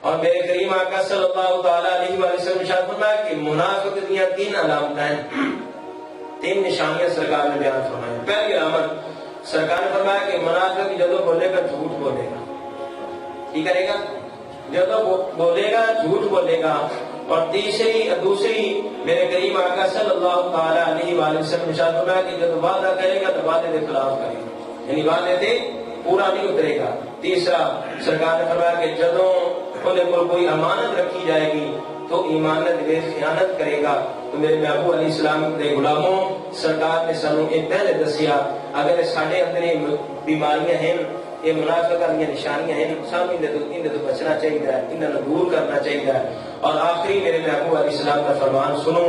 اور میرے کریم آقا صلی اللہ تعالی علیہ وآلہ وسلم ارشاد فرمایا کہ منافق کی 3 علامتیں ہیں، 3 نشانیاں سرکار نے بیان فرمائی۔ پہلی علامت سرکار نے فرمایا کہ منافق جدو بولے گا جھوٹ بولے گا، کی کرے گا؟ جدو بولے گا جھوٹ بولے گا۔ اور دوسری میرے کریم آقا صلی اللہ تعالی علیہ وآلہ وسلم ارشاد فرمایا کہ جب وعدہ کرے گا تو وعدے کے خلاف کرے گا، یعنی وعدے سے پورا نہیں اترے گا۔ تیسرا سرکار نے فرمایا کہ جدوں انہیں پر کوئی امانت رکھی جائے گی تو ایمانت میں خیانت کرے گا۔ تو میرے محبوب علیہ السلام کے غلاموں، سرکار نے سانوں یہ پہلے دسیا اگر ساڈے اندر یہ بیماریاں ہیں، یہ منافقت کی نشانیاں ہیں، سانوں ان تو بچنا چاہیے، انہاں نوں دور کرنا چاہیے۔ اور آخری میرے محبوب علیہ السلام کا فرمان سنو،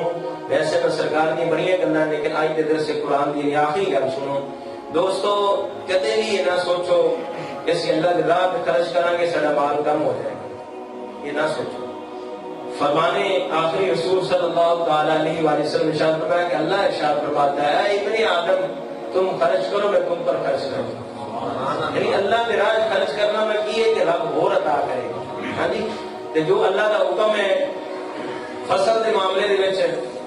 ویسے تو سرکار کی بڑی گلاں لیکن آج کے درس قرآن کی آخری گل سنو۔ دوستو کدے بھی یہ نہ سوچو کہ اسی اللہ کی راہ پہ خرچ کریں گے سارا مال کم ہو جائے گا، یہ نہ سوچو۔ فرمانے آخری رسول صلی اللہ تعالی علیہ وآلہ وسلم ارشاد فرمایا کہ اللہ ارشاد فرماتا ہے اے ابن آدم تم خرچ کرو میں تم پر خرچ کروں، یعنی اللہ کے راہ خرچ کرنا میں کیے کہ رب اور عطا کرے گا۔ ہاں جی، تے جو اللہ کا حکم ہے فصل کے معاملے دے وچ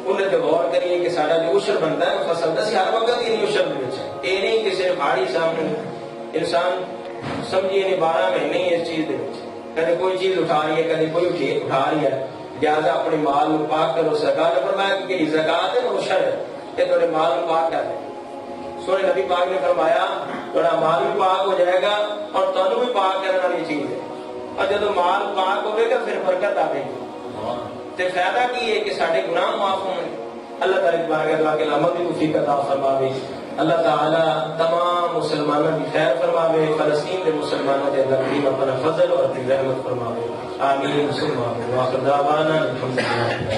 انہیں تے غور کریے کہ ساڈا جو عشر بنتا ہے فصل دا سی ہر وقت ہی عشر دے وچ ہے، اے نہیں کہ صرف ہاڑی سامنے انسان سمجھیے نہیں 12 مہینے ہی اس چیز دے وچ کدے کوئی چیز اٹھا رہی ہے کدے کوئی اٹھا رہی ہے، لہٰذا اپنے مال کو پاک کرو۔ سرکار نے فرمایا کہ زکات ہے عشر ہے کہ تھوڑے مال کو پاک کر دے۔ سونے نبی پاک نے فرمایا تھوڑا مال بھی پاک ہو جائے گا اور تنوں بھی پاک کرنے والی چیز ہے، اور جب مال پاک ہوئے گا پھر برکت آئے گی۔ تے فائدہ کی ہے کہ سارے گناہ معاف ہوں۔ اللہ تعالیٰ بارگاہ کے عمل کی توفیق عطا فرماوے۔ اللہ تعالیٰ تمام مسلمانوں کی خیر فرماوے، فلسطین کے مسلمانوں کے اندر کریم اپنا فضل اور اپنی رحمت فرماوے۔ آمین ثم آمین۔ وآخر دعوانا الحمدللہ۔